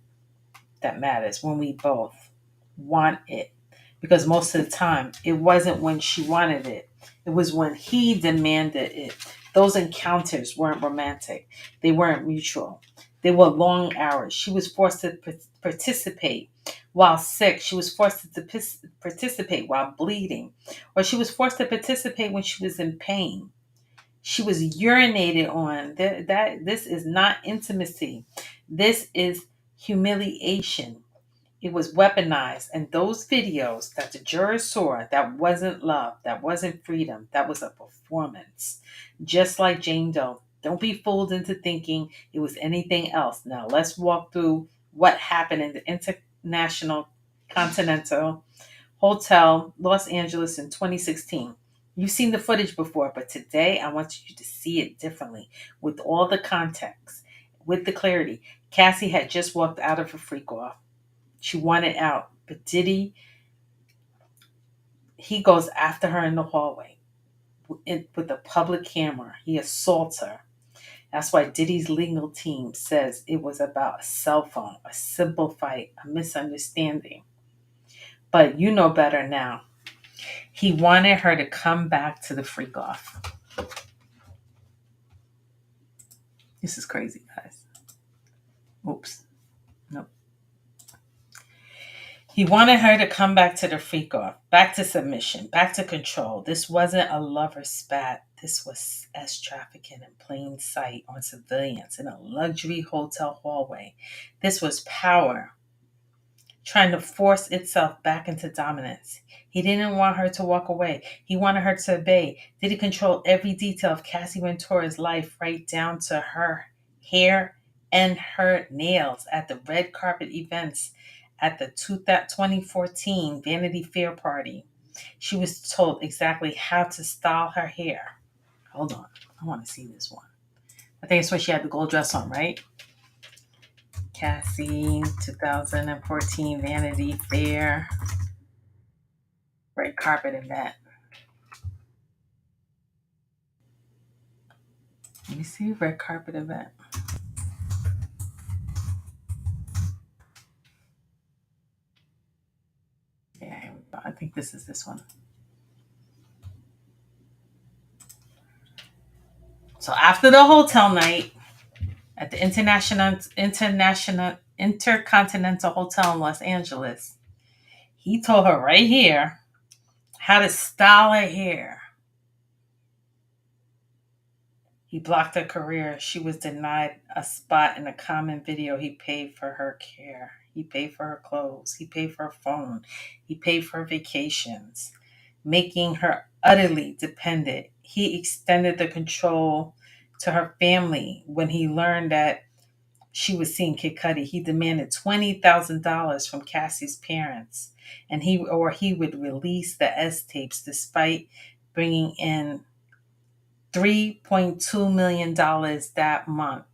that matters. When we both want it. Because most of the time, it wasn't when she wanted it, it was when he demanded it. Those encounters weren't romantic, they weren't mutual. They were long hours. She was forced to participate while sick. She was forced to participate while bleeding. Or she was forced to participate when she was in pain. She was urinated on. This is not intimacy. This is humiliation. It was weaponized. And those videos that the jurors saw, that wasn't love, that wasn't freedom, that was a performance. Just like Jane Doe. Don't be fooled into thinking it was anything else. Now let's walk through what happened in the International Continental Hotel, Los Angeles in 2016. You've seen the footage before, but today I want you to see it differently with all the context, with the clarity. Cassie had just walked out of a freak off. She wanted out, but Diddy, he goes after her in the hallway with a public camera. He assaults her. That's why Diddy's legal team says it was about a cell phone, a simple fight, a misunderstanding. But you know better now. He wanted her to come back to the freak off. This is crazy, guys. Oops. Nope. He wanted her to come back to the freak off, back to submission, back to control. This wasn't a lover spat. This was sex trafficking in plain sight on civilians in a luxury hotel hallway. This was power trying to force itself back into dominance. He didn't want her to walk away. He wanted her to obey. Did he control every detail of Cassie Ventura's life, right down to her hair and her nails at the red carpet events at the 2014 Vanity Fair party? She was told exactly how to style her hair. Hold on. I want to see this one. I think it's when she had the gold dress on, right? Cassie, 2014 Vanity Fair, red carpet event. Let me see, red carpet event. Yeah, here we go. I think this is this one. So after the hotel night at the Intercontinental Hotel in Los Angeles, he told her right here how to style her hair. He blocked her career. She was denied a spot in a common video. He paid for her care. He paid for her clothes. He paid for her phone. He paid for her vacations, making her utterly dependent. He extended the control to her family when he learned that she was seeing Kid Cudi. He demanded $20,000 from Cassie's parents, and he would release the S tapes despite bringing in $3.2 million that month.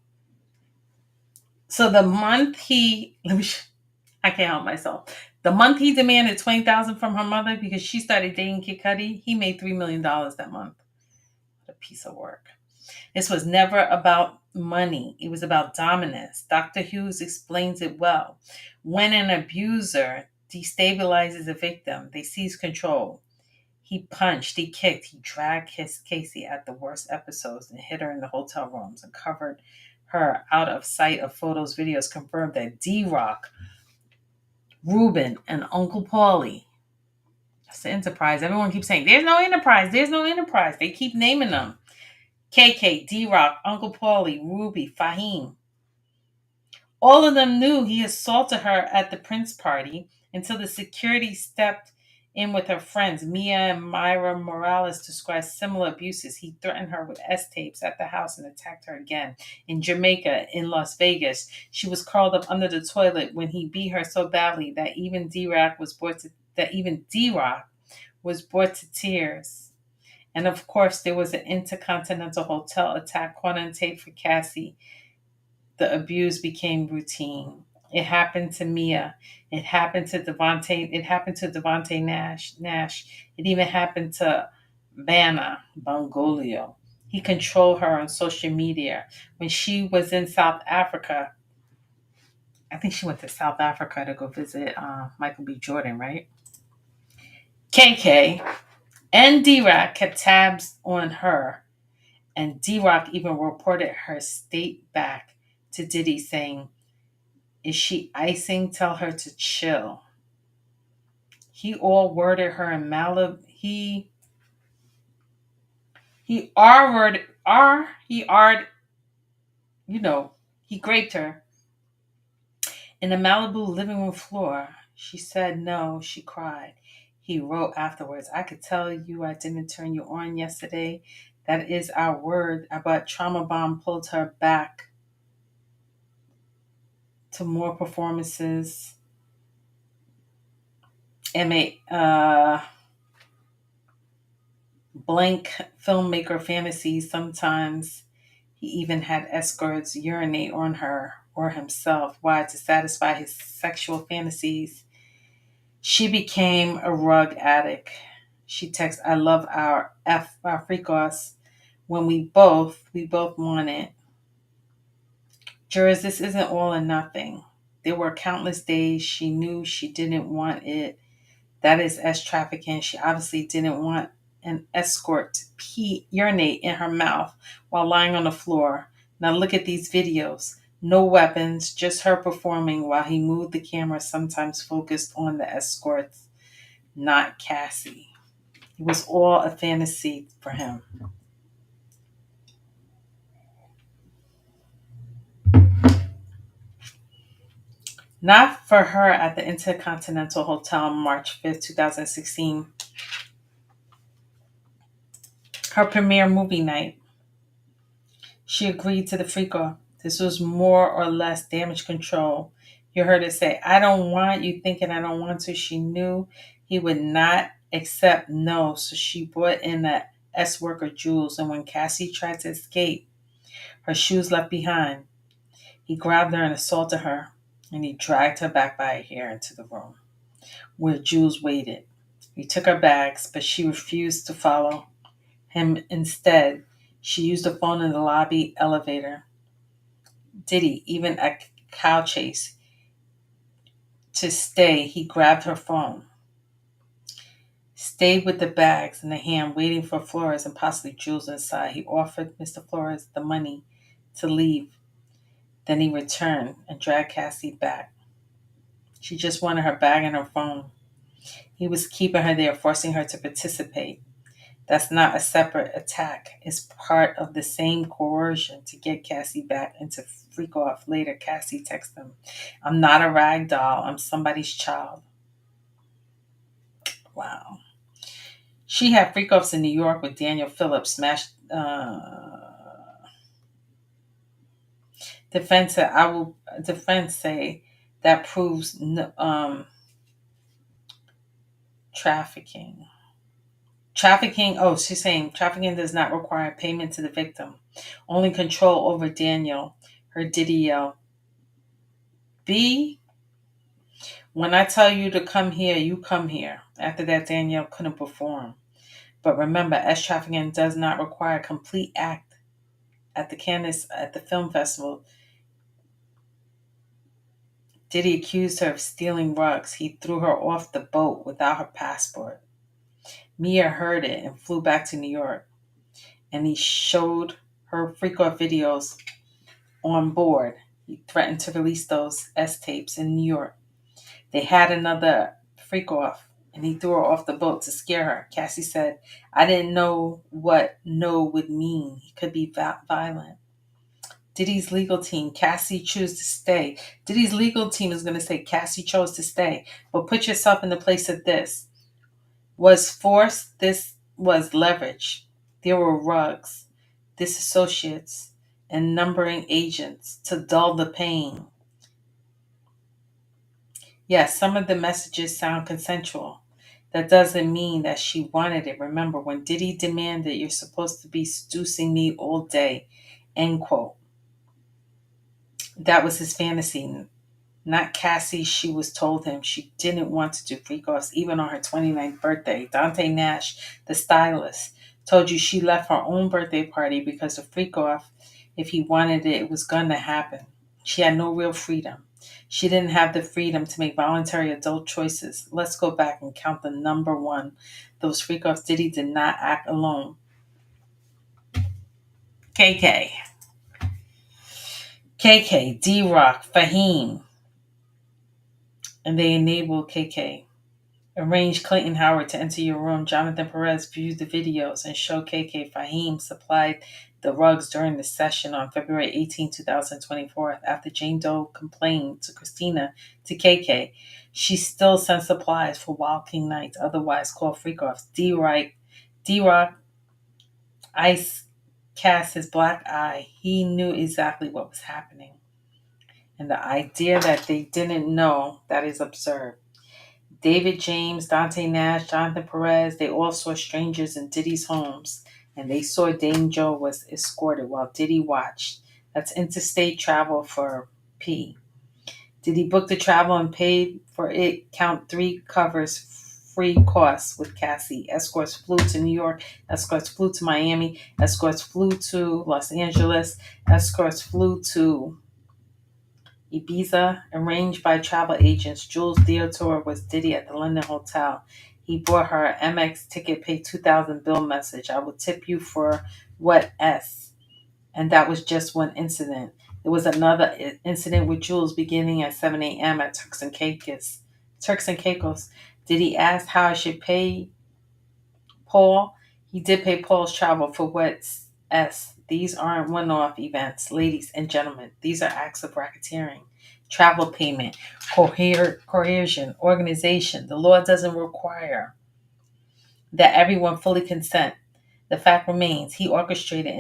So the month I can't help myself. The month he demanded $20,000 from her mother because she started dating Kid Cudi, he made $3 million that month. What a piece of work. This was never about money. It was about dominance. Dr. Hughes explains it well. When an abuser destabilizes a victim, they seize control. He punched, he kicked, he dragged Casey at the worst episodes and hid her in the hotel rooms and covered her out of sight of photos, videos confirmed that D-Rock, Ruben, and Uncle Paulie, that's the Enterprise. Everyone keeps saying, there's no Enterprise, there's no Enterprise. They keep naming them. KK, D-Rock, Uncle Paulie, Ruby, Fahim. All of them knew he assaulted her at the Prince party until the security stepped in with her friends. Mia and Myra Morales described similar abuses. He threatened her with S tapes at the house and attacked her again. In Jamaica, in Las Vegas, she was curled up under the toilet when he beat her so badly that even D-Rock was brought to tears. And of course, there was an Intercontinental Hotel attack caught on tape for Cassie. The abuse became routine. It happened to Mia. It happened to Devontae. It happened to Devontae Nash. It even happened to Vanna Bongolio. He controlled her on social media. When she was in South Africa, I think she went to South Africa to go visit Michael B. Jordan, right? KK and D-Rock kept tabs on her, and D-Rock even reported her state back to Diddy saying, "Is she icing? Tell her to chill." He all worded her in Malibu. He R worded R. He R'd, he raped her in the Malibu living room floor. She said no. She cried. He wrote afterwards, "I could tell you I didn't turn you on yesterday. That is our word." But Trauma Bomb pulled her back to more performances. Blank filmmaker fantasies. Sometimes he even had escorts urinate on her or himself. Why? To satisfy his sexual fantasies. She became a rug addict. She texts, "I love our fricos," when we both want it. Jurors, this isn't all or nothing. There were countless days she knew she didn't want it. That is S trafficking. She obviously didn't want an escort to urinate in her mouth while lying on the floor. Now look at these videos. No weapons, just her performing while he moved the camera, sometimes focused on the escorts, not Cassie. It was all a fantasy for him. Not for her at the Intercontinental Hotel on March 5th, 2016. Her premiere movie night. She agreed to the FRICO. This was more or less damage control. You heard her say, "I don't want you thinking I don't want to." She knew he would not accept no, so she brought in the S worker Jules, and when Cassie tried to escape, her shoes left behind, he grabbed her and assaulted her, and he dragged her back by her hair into the room where Jules waited. He took her bags, but she refused to follow him. Instead, she used the phone in the lobby elevator. Diddy, even a cow chase, to stay, he grabbed her phone. stayed with the bags in the hand, waiting for Flores and possibly Jules inside. He offered Mr. Flores the money to leave. Then he returned and dragged Cassie back. She just wanted her bag and her phone. He was keeping her there, forcing her to participate. That's not a separate attack. It's part of the same coercion to get Cassie back and to freak off. Later, Cassie texted him, "I'm not a rag doll. I'm somebody's child." Wow. She had freak offs in New York with Daniel Phillips. Smashed. Defense said, "I will." Defense say that proves trafficking. Trafficking. Oh, she's saying trafficking does not require payment to the victim, only control over Daniel. Her Diddy yell, "B, when I tell you to come here, you come here." After that, Danielle couldn't perform. But remember, S trafficking does not require a complete act. At the film festival, Diddy accused her of stealing rugs. He threw her off the boat without her passport. Mia heard it and flew back to New York. And he showed her freak off videos on board. He threatened to release those S tapes in New York. They had another freak off, and he threw her off the boat to scare her. Cassie said, "I didn't know what no would mean. He could be violent." Diddy's legal team, Cassie chose to stay. Diddy's legal team is going to say Cassie chose to stay. But put yourself in the place of this. Was force, this was leverage. There were rugs, disassociates, and numbering agents to dull the pain. Yes, some of the messages sound consensual. That doesn't mean that she wanted it. Remember, when Diddy demanded, "You're supposed to be seducing me all day," end quote. That was his fantasy, not Cassie. She was told him she didn't want to do freak-offs even on her 29th birthday. Dante Nash, the stylist, told you she left her own birthday party because of freak-off. If he wanted it, it was going to happen. She had no real freedom. She didn't have the freedom to make voluntary adult choices. Let's go back and count the number one. Those freak-offs, Diddy did not act alone. KK. KK, D-Rock, Fahim, and they enabled KK. Arranged Clayton Howard to enter your room. Jonathan Perez viewed the videos and showed KK Fahim supplied the rugs during the session on February 18, 2024. After Jane Doe complained to Christina to KK, she still sent supplies for Wild King nights, otherwise called freak-offs. D-Rock ice cast his black eye. He knew exactly what was happening. And the idea that they didn't know, that is absurd. David James, Dante Nash, Jonathan Perez, they all saw strangers in Diddy's homes, and they saw Dame Joe was escorted while Diddy watched. That's interstate travel for P. Diddy booked the travel and paid for it. Count 3 covers free costs with Cassie. Escorts flew to New York. Escorts flew to Miami. Escorts flew to Los Angeles. Escorts flew to Ibiza, arranged by travel agents. Jules Theodore was Diddy at the London Hotel. He bought her an MX ticket, paid $2,000 bill message. "I will tip you for what S." And that was just one incident. There was another incident with Jules beginning at 7 a.m. at Turks and Caicos. Diddy asked how I should pay Paul. He did pay Paul's travel for what's S. These aren't one-off events, ladies and gentlemen. These are acts of racketeering, travel payment, coercion, organization. The law doesn't require that everyone fully consent. The fact remains, he orchestrated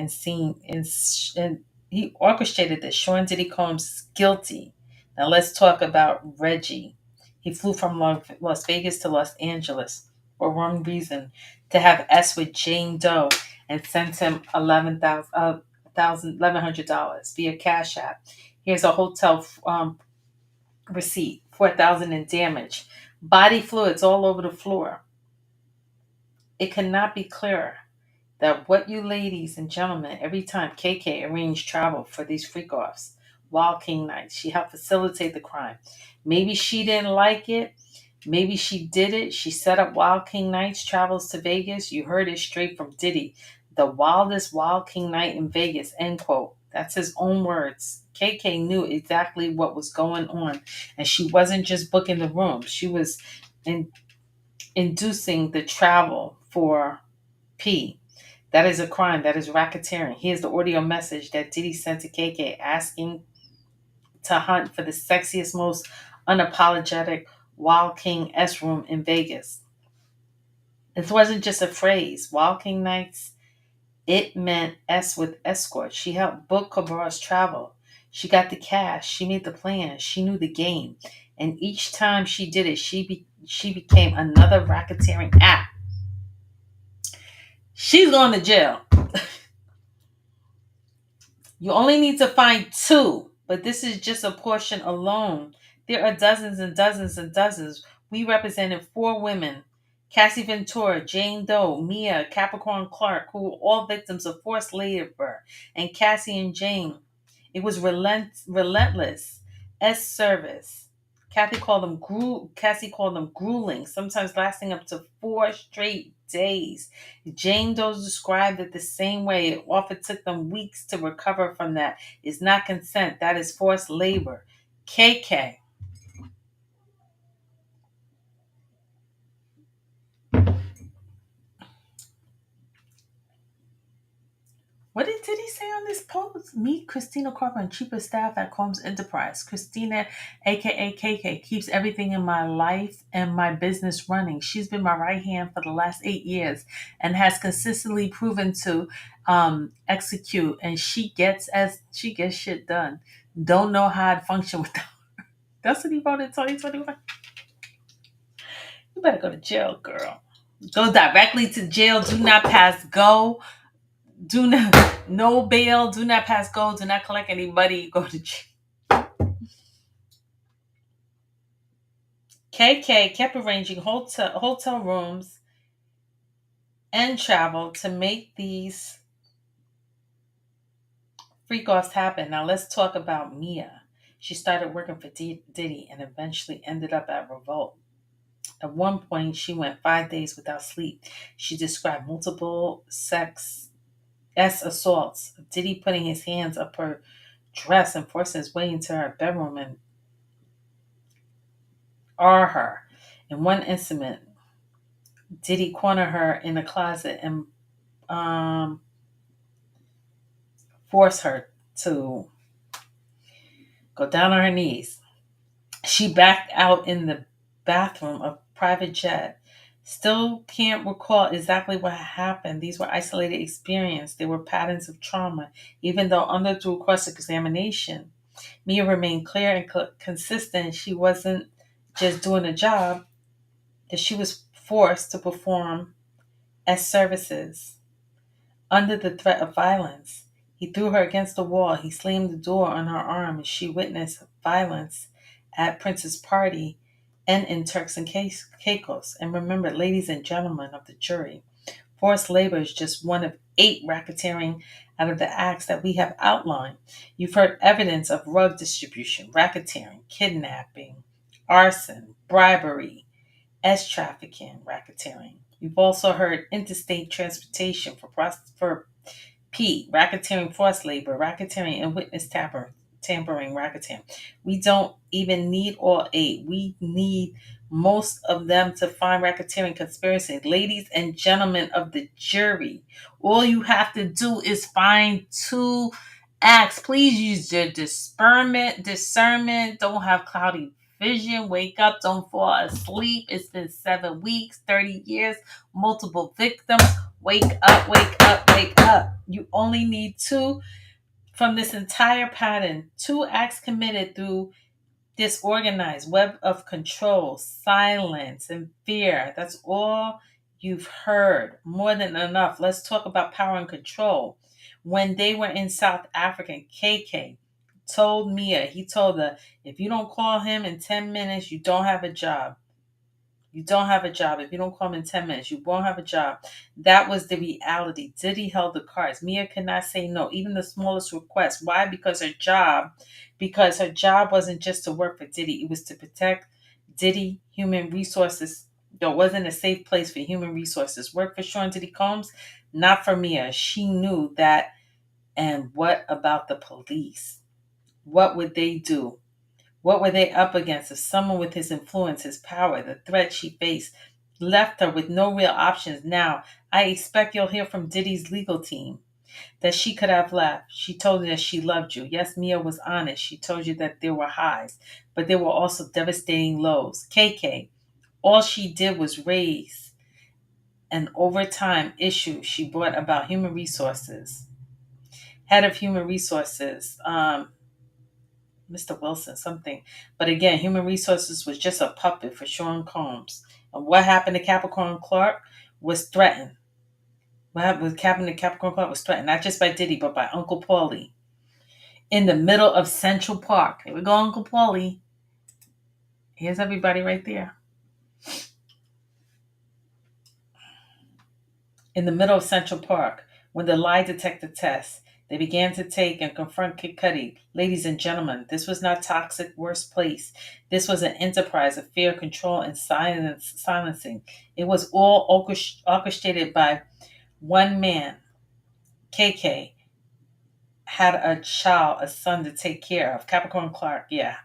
he orchestrated this. Sean Diddy Combs is guilty. Now let's talk about Reggie. He flew from Las Vegas to Los Angeles for one reason, to have S with Jane Doe, and sent him $1,100 via Cash App. Here's a hotel receipt, $4,000 in damage, body fluids all over the floor. It cannot be clearer that what you ladies and gentlemen, every time KK arranged travel for these freak-offs, Wild King nights, she helped facilitate the crime. Maybe she didn't like it. Maybe she did it. She set up Wild King Nights, travels to Vegas. You heard it straight from Diddy. The wildest Wild King night in Vegas, end quote. That's his own words. KK knew exactly what was going on. And she wasn't just booking the room. She was in, inducing the travel for P. That is a crime. That is racketeering. Here's the audio message that Diddy sent to KK asking to hunt for the sexiest, most unapologetic Wild King S room in Vegas. This wasn't just a phrase. Wild King Nights, it meant S with escort. She helped book Cabrera's travel. She got the cash. She made the plans. She knew the game. And each time she did it, she became another racketeering act. She's going to jail. You only need to find two, but this is just a portion alone. There are dozens and dozens and dozens. We represented four women: Cassie Ventura, Jane Doe, Mia, Capricorn Clark, who were all victims of forced labor, and Cassie and Jane. It was relentless as service. Cassie called them grueling, sometimes lasting up to 4 straight days. Jane Doe described it the same way. It often took them weeks to recover from that. It's not consent, that is forced labor. KK. What did he say on this post? Meet Christina Crawford, chief of staff at Combs Enterprise. Christina, aka KK, keeps everything in my life and my business running. She's been my right hand for the last 8 years and has consistently proven to execute. And she gets shit done. Don't know how I'd function without. That's what he wrote in 2021. You better go to jail, girl. Go directly to jail. Do not pass go. Do not no bail, do not pass go, do not collect any money, go to jail. KK kept arranging hotel rooms and travel to make these freak offs happen. Now let's talk about Mia. She started working for Diddy and eventually ended up at Revolt. At one point, she went 5 days without sleep. She described multiple sex assaults, Diddy putting his hands up her dress and forcing his way into her bedroom and her. In one incident, Diddy cornered her in a closet and forced her to go down on her knees. She backed out in the bathroom of private jet. Still can't recall exactly what happened. These were isolated experiences. They were patterns of trauma. Even though under through cross-examination, Mia remained clear and consistent. She wasn't just doing a job, that she was forced to perform as services under the threat of violence. He threw her against the wall. He slammed the door on her arm as she witnessed violence at Prince's party and in Turks and Caicos. And remember, ladies and gentlemen of the jury, forced labor is just one of 8 racketeering out of the acts that we have outlined. You've heard evidence of drug distribution, racketeering, kidnapping, arson, bribery, trafficking, racketeering. You've also heard interstate transportation for P, racketeering, forced labor, racketeering, and witness tampering, racketeering. We don't even need all 8. We need most of them to find racketeering conspiracy. Ladies and gentlemen of the jury, all you have to do is find 2 acts. Please use your discernment. Don't have cloudy vision. Wake up. Don't fall asleep. It's been 7 weeks, 30 years, multiple victims. Wake up, wake up, wake up. You only need 2 from this entire pattern. 2 acts committed through disorganized web of control, silence, and fear. That's all you've heard. More than enough. Let's talk about power and control. When they were in South Africa, KK told Mia, he told her, if you don't call him in 10 minutes, you don't have a job. You don't have a job. If you don't call him in 10 minutes, you won't have a job. That was the reality. Diddy held the cards. Mia could not say no, even the smallest request. Why? Because her job wasn't just to work for Diddy. It was to protect Diddy, human resources. There wasn't a safe place for human resources. Work for Sean Diddy Combs, not for Mia. She knew that. And what about the police? What would they do? What were they up against if someone with his influence, his power, the threat she faced, left her with no real options? Now, I expect you'll hear from Diddy's legal team that she could have left. She told you that she loved you. Yes, Mia was honest. She told you that there were highs, but there were also devastating lows. KK, all she did was raise an overtime issue she brought about human resources. Head of human resources, Mr. Wilson, something. But again, human resources was just a puppet for Sean Combs. And what happened to Capricorn Clark was threatened. What happened to Capricorn Clark was threatened, not just by Diddy, but by Uncle Paulie. In the middle of Central Park. Here we go, Uncle Paulie. Here's everybody right there. In the middle of Central Park, when the lie detector test, they began to take and confront Kid Cudi. Ladies and gentlemen, this was not toxic worst place. This was an enterprise of fear, control, and silencing. It was all orchestrated by one man. KK had a child, a son to take care of. Capricorn Clark, yeah.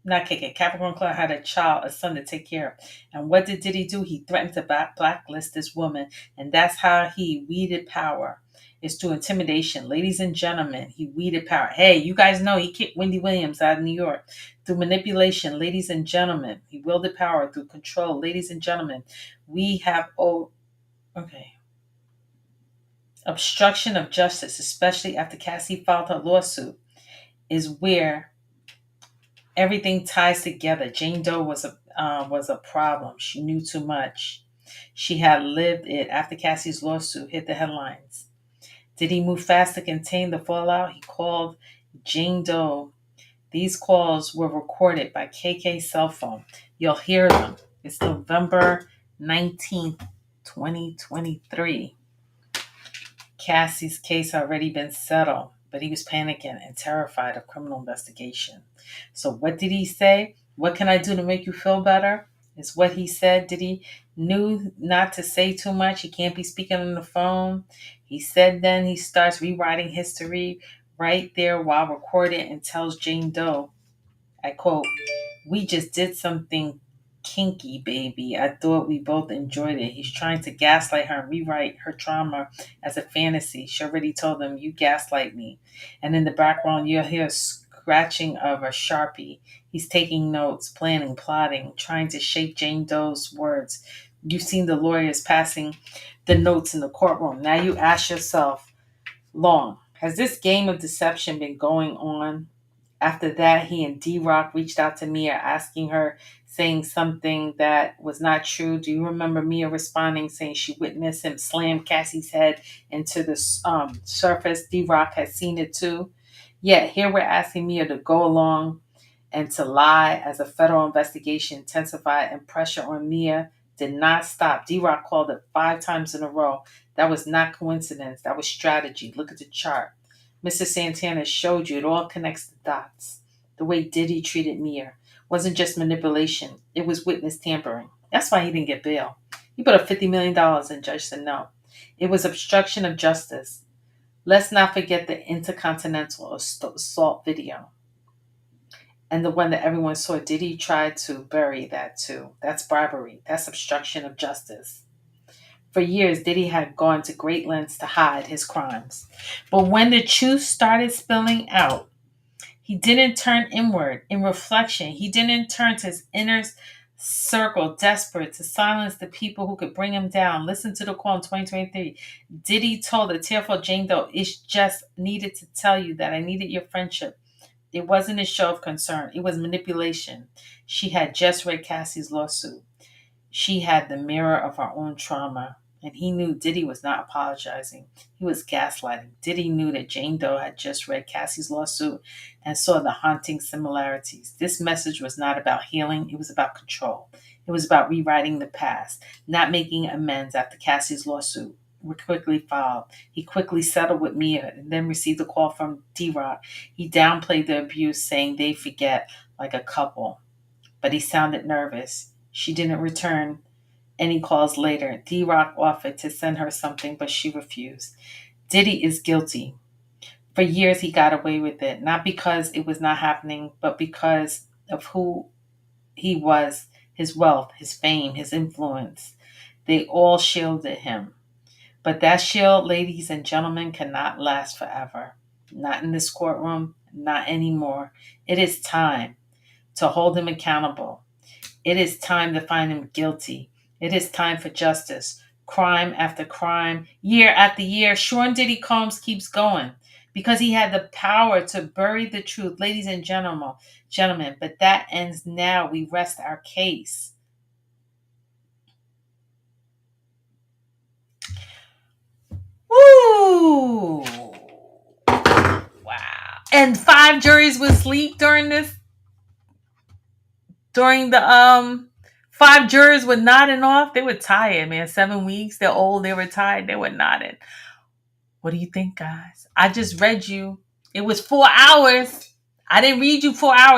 Not KK. Capricorn Clark had a child, a son to take care of. And what did Diddy do? He threatened to blacklist this woman. And that's how he weeded power. It's through intimidation. Ladies and gentlemen, he weeded power. Hey, you guys know he kicked Wendy Williams out of New York. Through manipulation, ladies and gentlemen, he wielded power through control. Ladies and gentlemen, we have, obstruction of justice, especially after Cassie filed her lawsuit, is where everything ties together. Jane Doe was a problem. She knew too much. She had lived it after Cassie's lawsuit hit the headlines. Did he move fast to contain the fallout? He called Jane Doe. These calls were recorded by KK's cell phone. You'll hear them. It's November 19th, 2023. Cassie's case had already been settled, but he was panicking and terrified of criminal investigation. So what did he say? What can I do to make you feel better? Is what he said. Diddy knew not to say too much. He can't be speaking on the phone. He said then he starts rewriting history right there while recording and tells Jane Doe, I quote, "We just did something kinky, baby. I thought we both enjoyed it." He's trying to gaslight her and rewrite her trauma as a fantasy. She already told him, "You gaslight me." And in the background, you'll hear a scratching of a Sharpie. He's taking notes, planning, plotting, trying to shape Jane Doe's words. You've seen the lawyers passing the notes in the courtroom. Now you ask yourself, has this game of deception been going on? After that, he and D-Rock reached out to Mia, asking her, saying something that was not true. Do you remember Mia responding, saying she witnessed him slam Cassie's head into the surface? D-Rock had seen it too. Yet here we're asking Mia to go along and to lie as a federal investigation intensified, and pressure on Mia did not stop. D-Rock called it 5 times in a row. That was not coincidence. That was strategy. Look at the chart. Mr. Santana showed you it all connects the dots. The way Diddy treated Mia wasn't just manipulation. It was witness tampering. That's why he didn't get bail. He put up $50 million and judge said no. It was obstruction of justice. Let's not forget the Intercontinental assault video. And the one that everyone saw. Diddy tried to bury that too. That's bribery. That's obstruction of justice. For years, Diddy had gone to great lengths to hide his crimes. But when the truth started spilling out, he didn't turn inward in reflection. He didn't turn to his inner circle, desperate to silence the people who could bring him down. Listen to the call in 2023. Diddy told the tearful Jane Doe, "It just needed to tell you that I needed your friendship." It wasn't a show of concern. It was manipulation. She had just read Cassie's lawsuit. She had the mirror of her own trauma, and he knew Diddy was not apologizing. He was gaslighting. Diddy knew that Jane Doe had just read Cassie's lawsuit and saw the haunting similarities. This message was not about healing. It was about control. It was about rewriting the past, not making amends after Cassie's lawsuit were quickly filed. He quickly settled with Mia and then received a call from D-Rock. He downplayed the abuse, saying they forget like a couple. But he sounded nervous. She didn't return any calls later. D-Rock offered to send her something, but she refused. Diddy is guilty. For years, he got away with it, not because it was not happening, but because of who he was, his wealth, his fame, his influence. They all shielded him. But that shield, ladies and gentlemen, cannot last forever. Not in this courtroom, not anymore. It is time to hold him accountable. It is time to find him guilty. It is time for justice. Crime after crime, year after year, Sean Diddy Combs keeps going because he had the power to bury the truth, ladies and gentlemen. But that ends now. We rest our case. Woo! Wow. And 5 juries would sleep during the 5 jurors were nodding off. They were tired, man. 7 weeks. They're old. They were tired. They were nodding. What do you think, guys? I just read you. It was 4 hours. I didn't read you 4 hours.